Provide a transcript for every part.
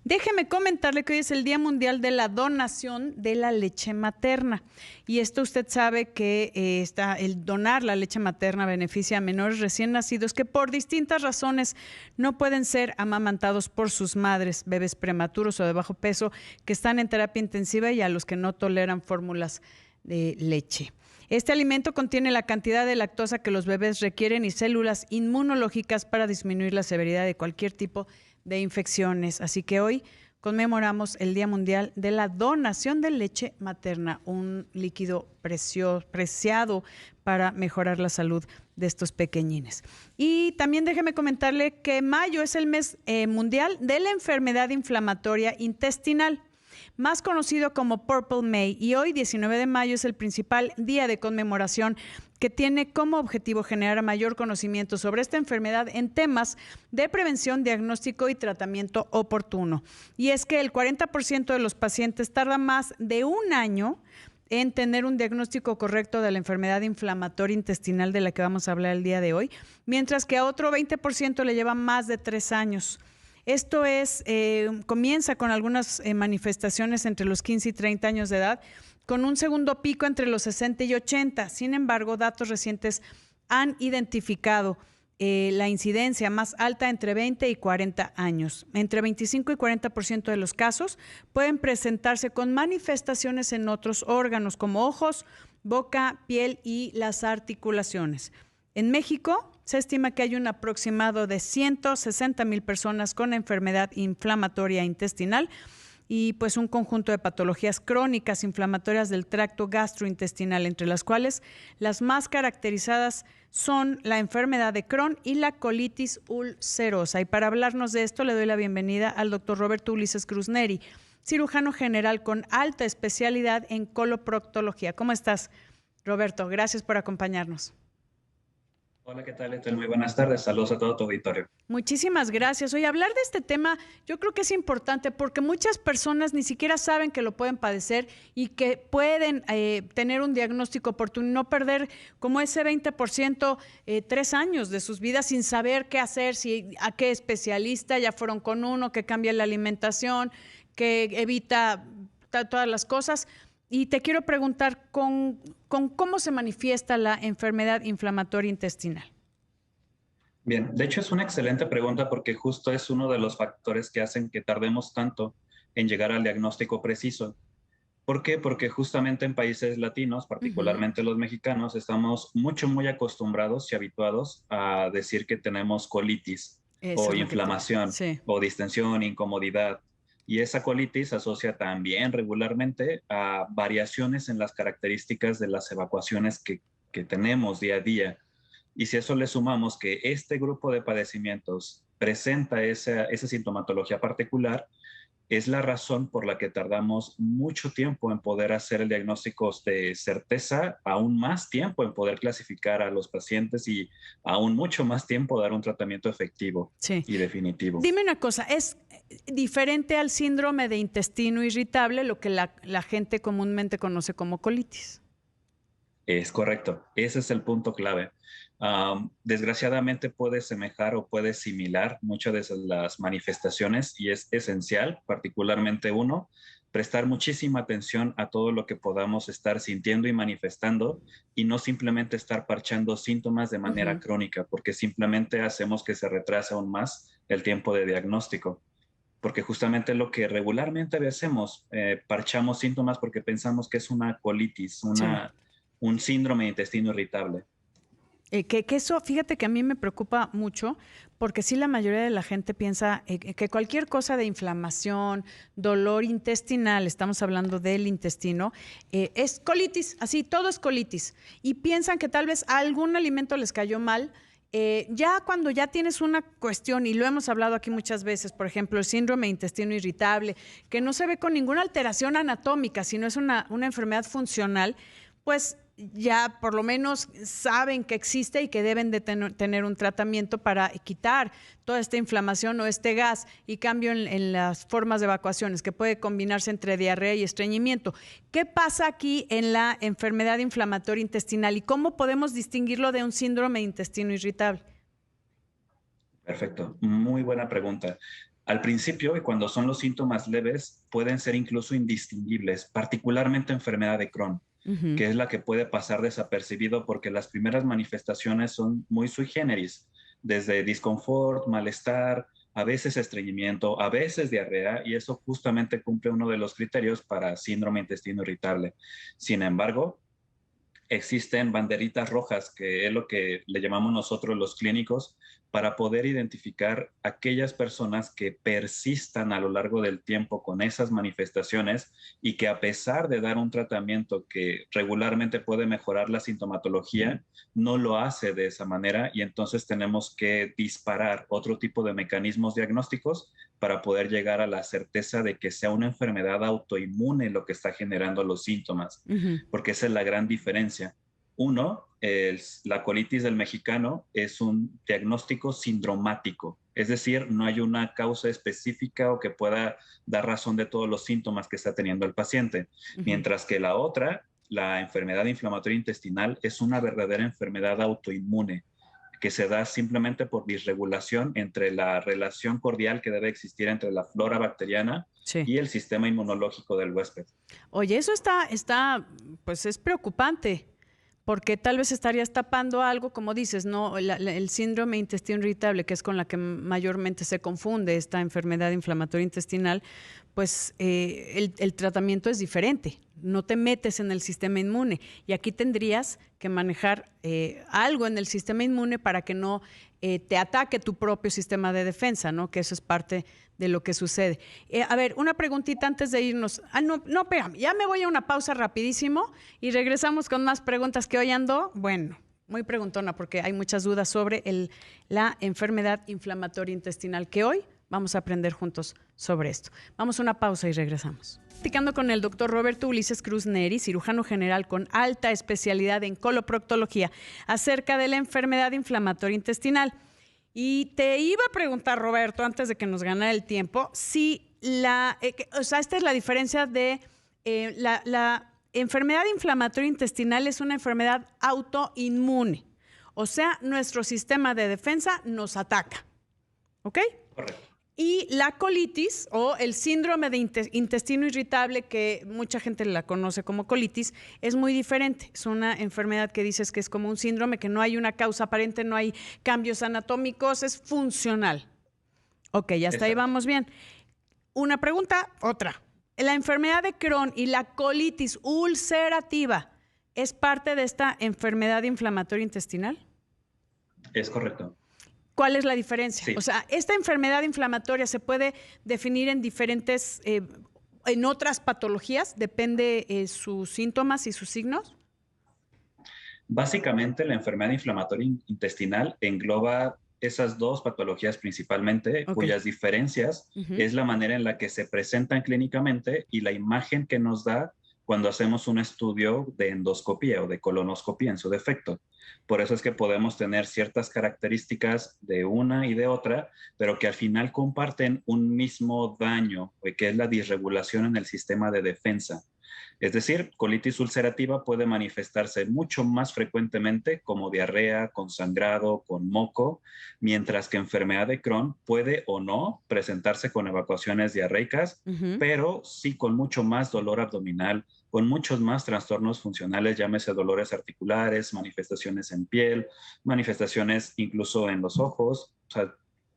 Déjeme comentarle que hoy es el Día Mundial de la Donación de la Leche Materna. Y esto usted sabe que el donar la leche materna beneficia a menores recién nacidos que por distintas razones no pueden ser amamantados por sus madres, bebés prematuros o de bajo peso que están en terapia intensiva y a los que no toleran fórmulas de leche. Este alimento contiene la cantidad de lactosa que los bebés requieren y células inmunológicas para disminuir la severidad de cualquier tipo de infecciones. Así que hoy conmemoramos el Día Mundial de la Donación de Leche Materna, un líquido preciado para mejorar la salud de estos pequeñines. Y también déjeme comentarle que mayo es el mes mundial de la enfermedad inflamatoria intestinal, más conocido como Purple May, y hoy, 19 de mayo, es el principal día de conmemoración que tiene como objetivo generar mayor conocimiento sobre esta enfermedad en temas de prevención, diagnóstico y tratamiento oportuno. Y es que el 40% de los pacientes tarda más de un año en tener un diagnóstico correcto de la enfermedad inflamatoria intestinal de la que vamos a hablar el día de hoy, mientras que a otro 20% le lleva más de 3 años. Esto comienza con algunas manifestaciones entre los 15 y 30 años de edad, con un segundo pico entre los 60 y 80. Sin embargo, datos recientes han identificado la incidencia más alta entre 20 y 40 años. Entre 25 y 40% de los casos pueden presentarse con manifestaciones en otros órganos como ojos, boca, piel y las articulaciones. En México se estima que hay un aproximado de 160,000 personas con enfermedad inflamatoria intestinal y pues un conjunto de patologías crónicas inflamatorias del tracto gastrointestinal, entre las cuales las más caracterizadas son la enfermedad de Crohn y la colitis ulcerosa. Y para hablarnos de esto le doy la bienvenida al doctor Roberto Ulises Cruz Neri, cirujano general con alta especialidad en coloproctología. ¿Cómo estás, Roberto? Gracias por acompañarnos. Hola, ¿qué tal, Ethel? Muy buenas tardes. Saludos a todo tu auditorio. Muchísimas gracias. Oye, hablar de este tema yo creo que es importante porque muchas personas ni siquiera saben que lo pueden padecer y que pueden tener un diagnóstico oportuno y no perder como ese 20%, 3 años de sus vidas sin saber qué hacer, a qué especialista, ya fueron con uno que cambia la alimentación, que evita todas las cosas. Y te quiero preguntar con cómo se manifiesta la enfermedad inflamatoria intestinal. Bien, de hecho es una excelente pregunta porque justo es uno de los factores que hacen que tardemos tanto en llegar al diagnóstico preciso. ¿Por qué? Porque justamente en países latinos, particularmente los mexicanos, estamos muy acostumbrados y habituados a decir que tenemos colitis Eso o es lo que te... inflamación Sí. o distensión, incomodidad. Y esa colitis se asocia también regularmente a variaciones en las características de las evacuaciones que tenemos día a día. Y si a eso le sumamos que este grupo de padecimientos presenta esa sintomatología particular, es la razón por la que tardamos mucho tiempo en poder hacer el diagnóstico de certeza, aún más tiempo en poder clasificar a los pacientes y aún mucho más tiempo dar un tratamiento efectivo Sí. y definitivo. Dime una cosa, ¿es diferente al síndrome de intestino irritable, lo que la gente comúnmente conoce como colitis? Es correcto, ese es el punto clave. Desgraciadamente puede semejar o puede similar muchas de las manifestaciones y es esencial, particularmente uno, prestar muchísima atención a todo lo que podamos estar sintiendo y manifestando y no simplemente estar parchando síntomas de manera crónica, porque simplemente hacemos que se retrase aún más el tiempo de diagnóstico. Porque justamente lo que regularmente hacemos, parchamos síntomas porque pensamos que es una colitis, Sí. un síndrome de intestino irritable. Que eso, fíjate que a mí me preocupa mucho, porque sí la mayoría de la gente piensa que cualquier cosa de inflamación, dolor intestinal, estamos hablando del intestino, es colitis, así, todo es colitis. Y piensan que tal vez algún alimento les cayó mal. Ya cuando ya tienes una cuestión, y lo hemos hablado aquí muchas veces, por ejemplo, el síndrome de intestino irritable, que no se ve con ninguna alteración anatómica, sino es una enfermedad funcional, pues ya por lo menos saben que existe y que deben de tener un tratamiento para quitar toda esta inflamación o este gas y cambio en las formas de evacuaciones que puede combinarse entre diarrea y estreñimiento. ¿Qué pasa aquí en la enfermedad inflamatoria intestinal y cómo podemos distinguirlo de un síndrome de intestino irritable? Perfecto, muy buena pregunta. Al principio, y cuando son los síntomas leves, pueden ser incluso indistinguibles, particularmente enfermedad de Crohn, que es la que puede pasar desapercibido porque las primeras manifestaciones son muy sui generis, desde disconfort, malestar, a veces estreñimiento, a veces diarrea, y eso justamente cumple uno de los criterios para síndrome intestino irritable. Sin embargo, existen banderitas rojas, que es lo que le llamamos nosotros los clínicos, para poder identificar aquellas personas que persistan a lo largo del tiempo con esas manifestaciones y que a pesar de dar un tratamiento que regularmente puede mejorar la sintomatología, no lo hace de esa manera y entonces tenemos que disparar otro tipo de mecanismos diagnósticos para poder llegar a la certeza de que sea una enfermedad autoinmune lo que está generando los síntomas, porque esa es la gran diferencia. Uno, la colitis del mexicano es un diagnóstico sindromático, es decir, no hay una causa específica o que pueda dar razón de todos los síntomas que está teniendo el paciente, mientras que la otra, la enfermedad inflamatoria intestinal, es una verdadera enfermedad autoinmune que se da simplemente por disregulación entre la relación cordial que debe existir entre la flora bacteriana y el sistema inmunológico del huésped. Oye, eso pues es preocupante, porque tal vez estarías tapando algo, como dices, ¿no? El síndrome intestino irritable, que es con la que mayormente se confunde esta enfermedad inflamatoria intestinal, pues el tratamiento es diferente. No te metes en el sistema inmune y aquí tendrías que manejar algo en el sistema inmune para que no te ataque tu propio sistema de defensa, ¿no? Que eso es parte de lo que sucede. A ver, una preguntita antes de irnos. No, espérame, ya me voy a una pausa rapidísimo y regresamos con más preguntas que hoy ando. Bueno, muy preguntona porque hay muchas dudas sobre la enfermedad inflamatoria intestinal que hoy vamos a aprender juntos sobre esto. Vamos a una pausa y regresamos. Platicando con el doctor Roberto Ulises Cruz Neri, cirujano general con alta especialidad en coloproctología, acerca de la enfermedad inflamatoria intestinal. Y te iba a preguntar, Roberto, antes de que nos ganara el tiempo, si esta es la diferencia de la enfermedad inflamatoria intestinal es una enfermedad autoinmune. O sea, nuestro sistema de defensa nos ataca. ¿Ok? Correcto. Y la colitis o el síndrome de intestino irritable, que mucha gente la conoce como colitis, es muy diferente. Es una enfermedad que dices que es como un síndrome, que no hay una causa aparente, no hay cambios anatómicos, es funcional. Ok, ya hasta ahí vamos bien. Una pregunta, otra. ¿La enfermedad de Crohn y la colitis ulcerativa es parte de esta enfermedad inflamatoria intestinal? Es correcto. ¿Cuál es la diferencia? Sí. O sea, ¿esta enfermedad inflamatoria se puede definir en diferentes, en otras patologías? ¿Depende sus síntomas y sus signos? Básicamente, la enfermedad inflamatoria intestinal engloba esas dos patologías principalmente, cuyas diferencias es la manera en la que se presentan clínicamente y la imagen que nos da cuando hacemos un estudio de endoscopía o de colonoscopía en su defecto. Por eso es que podemos tener ciertas características de una y de otra, pero que al final comparten un mismo daño, que es la disregulación en el sistema de defensa. Es decir, colitis ulcerativa puede manifestarse mucho más frecuentemente como diarrea, con sangrado, con moco, mientras que enfermedad de Crohn puede o no presentarse con evacuaciones diarreicas, pero sí con mucho más dolor abdominal, con muchos más trastornos funcionales, llámese dolores articulares, manifestaciones en piel, manifestaciones incluso en los ojos. O sea,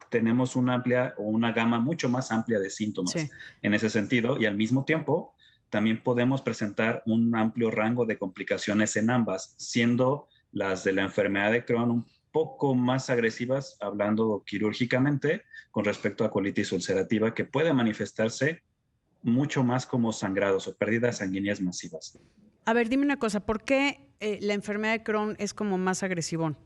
tenemos una gama mucho más amplia de síntomas en ese sentido y al mismo tiempo también podemos presentar un amplio rango de complicaciones en ambas, siendo las de la enfermedad de Crohn un poco más agresivas, hablando quirúrgicamente, con respecto a colitis ulcerativa, que puede manifestarse mucho más como sangrados o pérdidas sanguíneas masivas. A ver, dime una cosa, ¿por qué la enfermedad de Crohn es como más agresivón?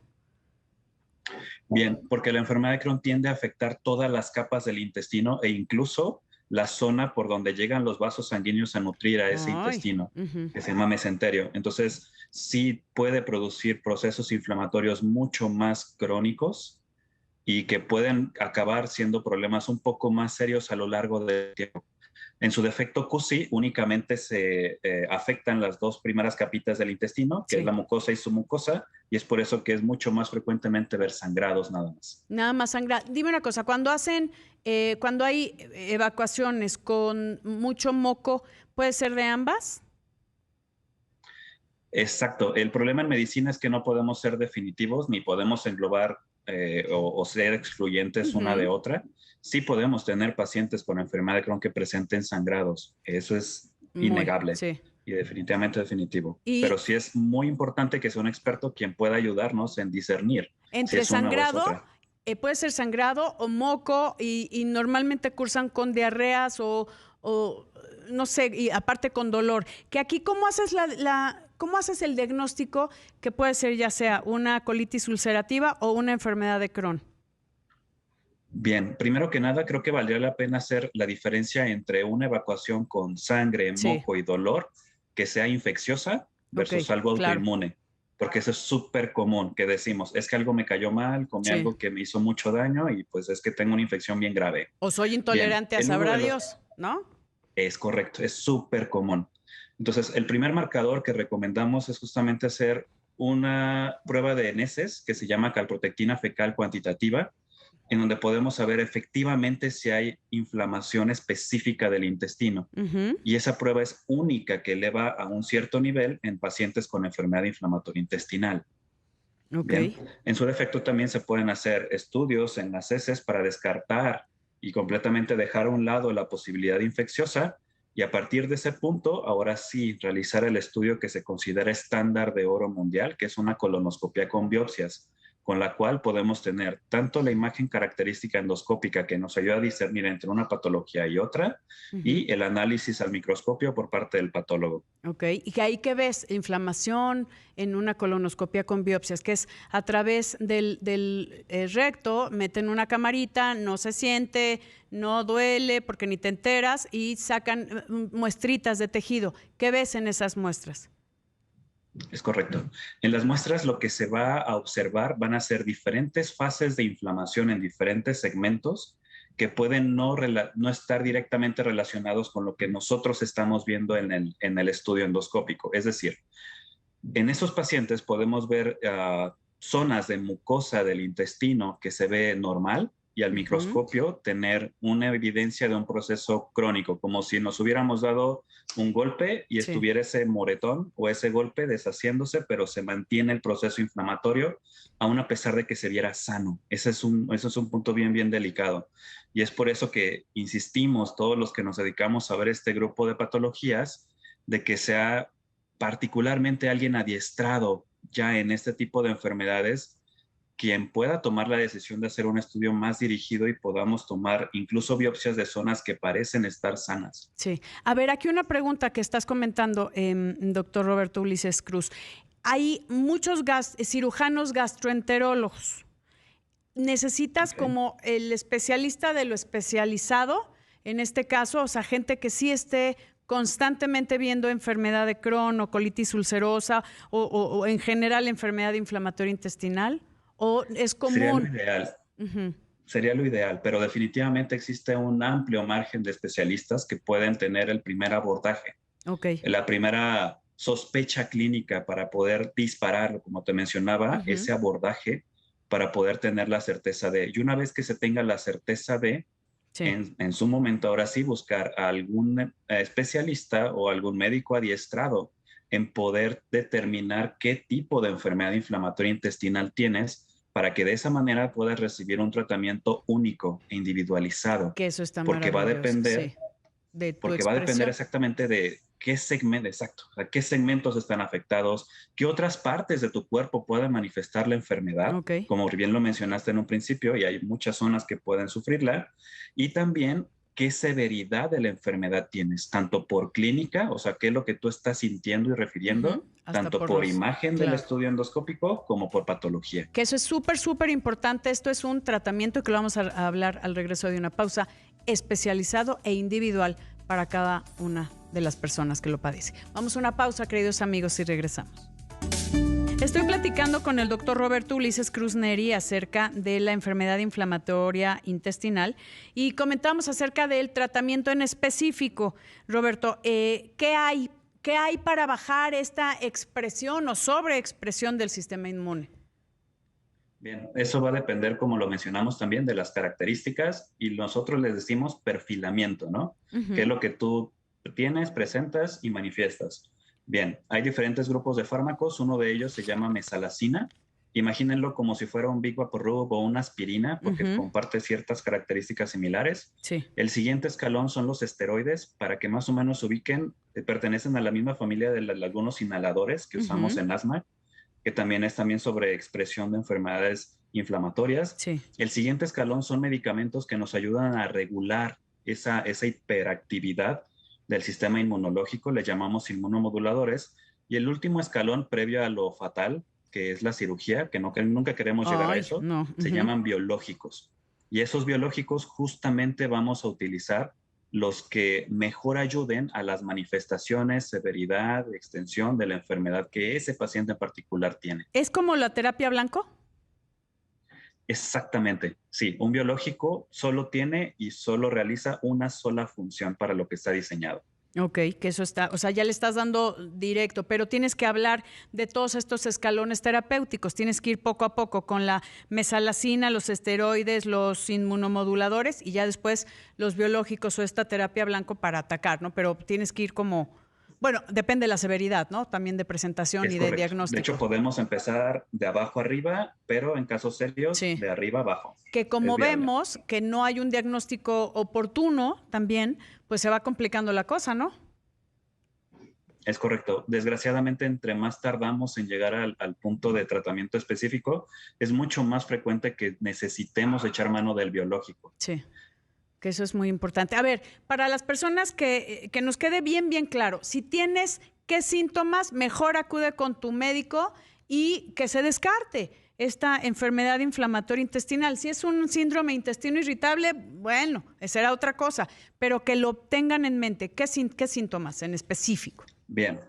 Bien, porque la enfermedad de Crohn tiende a afectar todas las capas del intestino e incluso la zona por donde llegan los vasos sanguíneos a nutrir a ese intestino, que se llama mesenterio. Entonces, sí puede producir procesos inflamatorios mucho más crónicos y que pueden acabar siendo problemas un poco más serios a lo largo del tiempo. En su defecto QC únicamente se afectan las dos primeras capitas del intestino, que es la mucosa y submucosa, y es por eso que es mucho más frecuentemente ver sangrados nada más. Nada más sangrado. Dime una cosa, cuando hacen Cuando hay evacuaciones con mucho moco, ¿puede ser de ambas? Exacto. El problema en medicina es que no podemos ser definitivos ni podemos englobar o ser excluyentes una de otra. Sí podemos tener pacientes con enfermedad de Crohn que presenten sangrados. Eso es innegable Sí. y definitivamente definitivo. Y Pero sí es muy importante que sea un experto quien pueda ayudarnos en discernir si entre es una o es sangrado, otra. puede ser sangrado o moco y normalmente cursan con diarreas o no sé, y aparte con dolor. Que aquí, ¿cómo haces cómo haces el diagnóstico que puede ser ya sea una colitis ulcerativa o una enfermedad de Crohn? Bien, primero que nada, creo que valdría la pena hacer la diferencia entre una evacuación con sangre, Sí, moco y dolor que sea infecciosa ok, versus algo claro, autoinmune, porque eso es súper común que decimos, es que algo me cayó mal, comí sí. algo que me hizo mucho daño y pues es que tengo una infección bien grave. O soy Bien, intolerante a en uno sabrá de los Dios, ¿no? es correcto, es súper común. Entonces, el primer marcador que recomendamos es justamente hacer una prueba de heces que se llama calprotectina fecal cuantitativa, en donde podemos saber efectivamente si hay inflamación específica del intestino. Ujú. Y esa prueba es única que eleva a un cierto nivel en pacientes con enfermedad inflamatoria intestinal. Ok, Bien, en su defecto también se pueden hacer estudios en las heces para descartar y completamente dejar a un lado la posibilidad infecciosa y a partir de ese punto, ahora sí, realizar el estudio que se considera estándar de oro mundial, que es una colonoscopia con biopsias, con la cual podemos tener tanto la imagen característica endoscópica que nos ayuda a discernir entre una patología y otra, ujú, y el análisis al microscopio por parte del patólogo. ok. ¿Y que ahí qué ves? Inflamación en una colonoscopia con biopsias, que es a través del recto, meten una camarita, no se siente, no duele porque ni te enteras y sacan muestritas de tejido. ¿Qué ves en esas muestras? Es correcto. En las muestras lo que se va a observar van a ser diferentes fases de inflamación en diferentes segmentos que pueden no estar directamente relacionados con lo que nosotros estamos viendo en el estudio endoscópico. Es decir, en esos pacientes podemos ver zonas de mucosa del intestino que se ve normal y al Ujú, microscopio tener una evidencia de un proceso crónico, como si nos hubiéramos dado un golpe y sí. estuviera ese moretón o ese golpe deshaciéndose, pero se mantiene el proceso inflamatorio aún a pesar de que se viera sano. Ese es un punto bien, bien delicado. Y es por eso que insistimos todos los que nos dedicamos a ver este grupo de patologías, de que sea particularmente alguien adiestrado ya en este tipo de enfermedades, quien pueda tomar la decisión de hacer un estudio más dirigido y podamos tomar incluso biopsias de zonas que parecen estar sanas. Sí. A ver, aquí una pregunta que estás comentando, doctor Roberto Ulises Cruz. Hay muchos cirujanos gastroenterólogos. ¿Necesitas Okay. como el especialista de lo especializado, en este caso, o sea, gente que sí esté constantemente viendo enfermedad de Crohn o colitis ulcerosa o en general enfermedad inflamatoria intestinal? ¿O es Sería lo común? ideal, Ujú, sería lo ideal, pero definitivamente existe un amplio margen de especialistas que pueden tener el primer abordaje, ok. la primera sospecha clínica para poder disparar, como te mencionaba, Ujú, ese abordaje para poder tener la certeza de, y una vez que se tenga la certeza de, sí. en su momento, ahora sí, buscar a algún especialista o algún médico adiestrado en poder determinar qué tipo de enfermedad inflamatoria intestinal tienes para que de esa manera puedas recibir un tratamiento único e individualizado, Que eso está porque va a maravilloso, depender sí. De tu porque va a depender expresión. exactamente de qué segmento, exacto, o sea, qué segmentos están afectados, qué otras partes de tu cuerpo pueden manifestar la enfermedad, Ok. como bien lo mencionaste en un principio, y hay muchas zonas que pueden sufrirla, y también qué severidad de la enfermedad tienes, tanto por clínica, o sea, qué es lo que tú estás sintiendo y Ujú, refiriendo, hasta tanto por por los, imagen del claro. estudio endoscópico como por patología. Que eso es súper, súper importante. Esto es un tratamiento que lo vamos a hablar al regreso de una pausa, especializado e individual para cada una de las personas que lo padecen. Vamos a una pausa, queridos amigos, y regresamos. Estoy platicando con el doctor Roberto Ulises Cruz Neri acerca de la enfermedad inflamatoria intestinal y comentamos acerca del tratamiento en específico. Roberto, ¿qué hay? ¿Qué hay para bajar esta expresión o sobreexpresión del sistema inmune? Bien, eso va a depender, como lo mencionamos también, de las características y nosotros les decimos perfilamiento, ¿no? ¿Qué es Ujú, lo que tú tienes, presentas y manifiestas? Bien, hay diferentes grupos de fármacos, uno de ellos se llama mesalazina. Imagínenlo como si fuera un Big Vaporub o una aspirina, porque ujú, comparte ciertas características similares. sí. El siguiente escalón son los esteroides, para que más o menos se ubiquen, pertenecen a la misma familia de algunos inhaladores que usamos Ujú, en asma, que también es también sobre expresión de enfermedades inflamatorias. sí. El siguiente escalón son medicamentos que nos ayudan a regular esa hiperactividad del sistema inmunológico, le llamamos inmunomoduladores. Y el último escalón, previo a lo fatal, que es la cirugía, que nunca queremos llegar a Ay, eso, no. se Ujú. llaman biológicos. Y esos biológicos justamente vamos a utilizar los que mejor ayuden a las manifestaciones, severidad, extensión de la enfermedad que ese paciente en particular tiene. ¿Es como la terapia blanco? Exactamente, sí, un biológico solo tiene y solo realiza una sola función para lo que está diseñado. Ok, que eso está, o sea, ya le estás dando directo, pero tienes que hablar de todos estos escalones terapéuticos, tienes que ir poco a poco con la mesalacina, los esteroides, los inmunomoduladores y ya después los biológicos o esta terapia blanco para atacar, ¿no? Pero tienes que ir como, bueno, depende de la severidad, ¿no? También de presentación Es y de correcto. De hecho, diagnóstico. podemos empezar de abajo arriba, pero en casos serios, Sí. de arriba abajo. Que Es como viable. vemos que no hay un diagnóstico oportuno también, pues se va complicando la cosa, ¿no? Es correcto. Desgraciadamente, entre más tardamos en llegar al punto de tratamiento específico, es mucho más frecuente que necesitemos echar mano del biológico. Sí. Que eso es muy importante. A ver, para las personas que nos quede bien, bien claro, si tienes qué síntomas, mejor acude con tu médico y que se descarte esta enfermedad inflamatoria intestinal. Si es un síndrome intestino irritable, bueno, esa era otra cosa, pero que lo tengan en mente. ¿Qué síntomas en específico? Bien,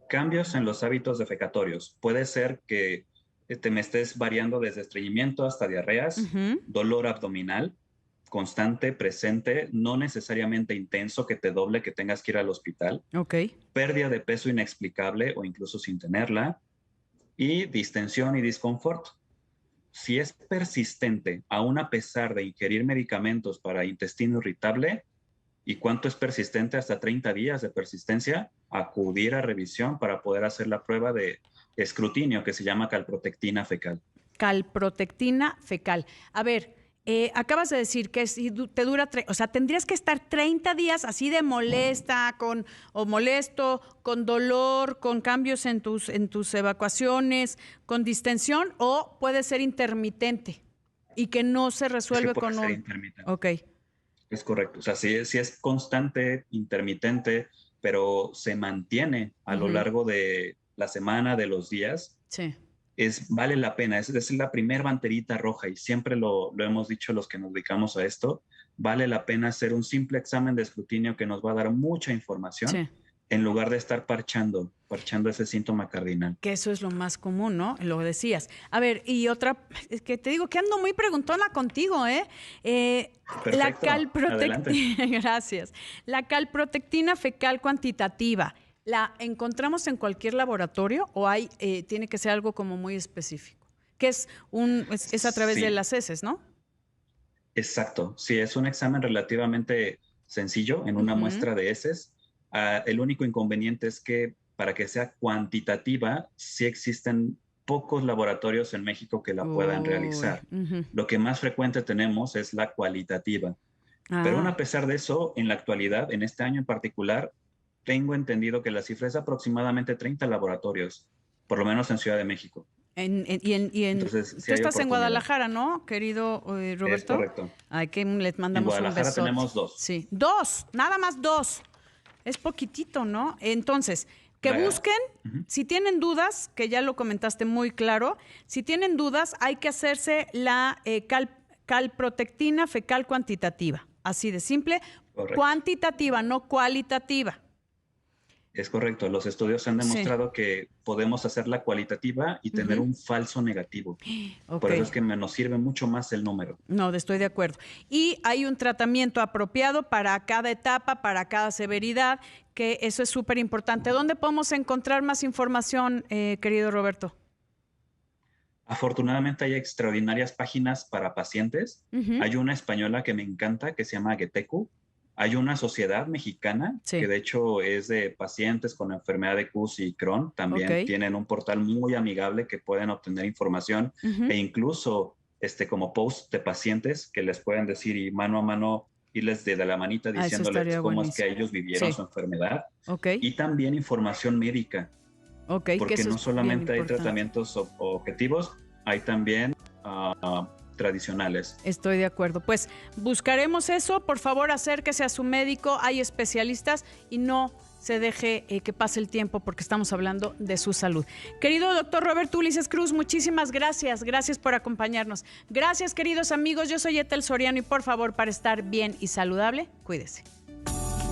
cambios en los hábitos defecatorios. Puede ser que te me estés variando desde estreñimiento hasta diarreas, Ujú, dolor abdominal constante, presente, no necesariamente intenso, que te doble, que tengas que ir al hospital, ok. pérdida de peso inexplicable o incluso sin tenerla, y distensión y disconfort. Si es persistente, aún a pesar de ingerir medicamentos para intestino irritable, ¿y cuánto es persistente? Hasta 30 días de persistencia, acudir a revisión para poder hacer la prueba de escrutinio que se llama calprotectina fecal. Calprotectina fecal. A ver, acabas de decir que si te dura, o sea, tendrías que estar 30 días así de molesta, o molesto, con dolor, con cambios en tus evacuaciones, con distensión, o puede ser intermitente y que no se Es que resuelve puede con ser un... intermitente. Ok. Es correcto. O sea, si es constante, intermitente, pero se mantiene a lo Ujú, largo de la semana, de los días, sí. vale la pena. Es la primer banderita roja y siempre lo hemos dicho los que nos dedicamos a esto. Vale la pena hacer un simple examen de escrutinio que nos va a dar mucha información Sí. en lugar de estar parchando ese síntoma cardinal. Que eso es lo más común, ¿no? Lo decías. A ver, y otra, es que te digo que ando muy preguntona contigo, ¿eh? La Perfecto, adelante. calprotectina, gracias. La calprotectina fecal cuantitativa, ¿la encontramos en cualquier laboratorio o hay, tiene que ser algo como muy específico? Que es a través de Sí, las heces, ¿no? exacto. Sí, es un examen relativamente sencillo en una Ujú. muestra de heces. El único inconveniente es que para que sea cuantitativa, sí existen pocos laboratorios en México que la puedan Uy, realizar. ujú. Lo que más frecuente tenemos es la cualitativa. Pero aún Ah, a pesar de eso, en la actualidad, en este año en particular, tengo entendido que la cifra es aproximadamente 30 laboratorios, por lo menos en Ciudad de México. Entonces, sí tú hay estás en oportunidad. Guadalajara, ¿no, querido Es Roberto? correcto. Ay, que les En mandamos un Guadalajara besote. tenemos dos. Sí, dos, nada más dos. Es poquitito, ¿no? Entonces, que La, busquen, Ujú. si tienen dudas, que ya lo comentaste muy claro, si tienen dudas, hay que hacerse la calprotectina fecal cuantitativa. Así de simple, Correcto. cuantitativa, no cualitativa. Es correcto. Los estudios han Sí, demostrado que podemos hacerla cualitativa y tener ujú, un falso negativo. ok. Por eso es que nos sirve mucho más el número. No, estoy de acuerdo. Y hay un tratamiento apropiado para cada etapa, para cada severidad, que eso es súper importante. ¿Dónde podemos encontrar más información, querido Roberto? Afortunadamente hay extraordinarias páginas para pacientes. Ujú. Hay una española que me encanta que se llama Geteku. Hay una sociedad mexicana que Sí, de hecho es de pacientes con la enfermedad de Cush y Crohn. ok. También tienen un portal muy amigable que pueden obtener información Ujú. e incluso como posts de pacientes que les pueden decir y mano a mano irles de la manita Ah, eso diciéndoles estaría cómo es que buenísimo. ellos vivieron Sí, su enfermedad. ok, Y también información médica, ok, que porque eso no es bien solamente hay importante. tratamientos objetivos, hay también tradicionales. Estoy de acuerdo. Pues buscaremos eso. Por favor, acérquese a su médico. Hay especialistas y no se deje que pase el tiempo porque estamos hablando de su salud. Querido doctor Roberto Ulises Cruz, muchísimas gracias. Gracias por acompañarnos. Gracias, queridos amigos. Yo soy Ethel Soriano y por favor, para estar bien y saludable, cuídese.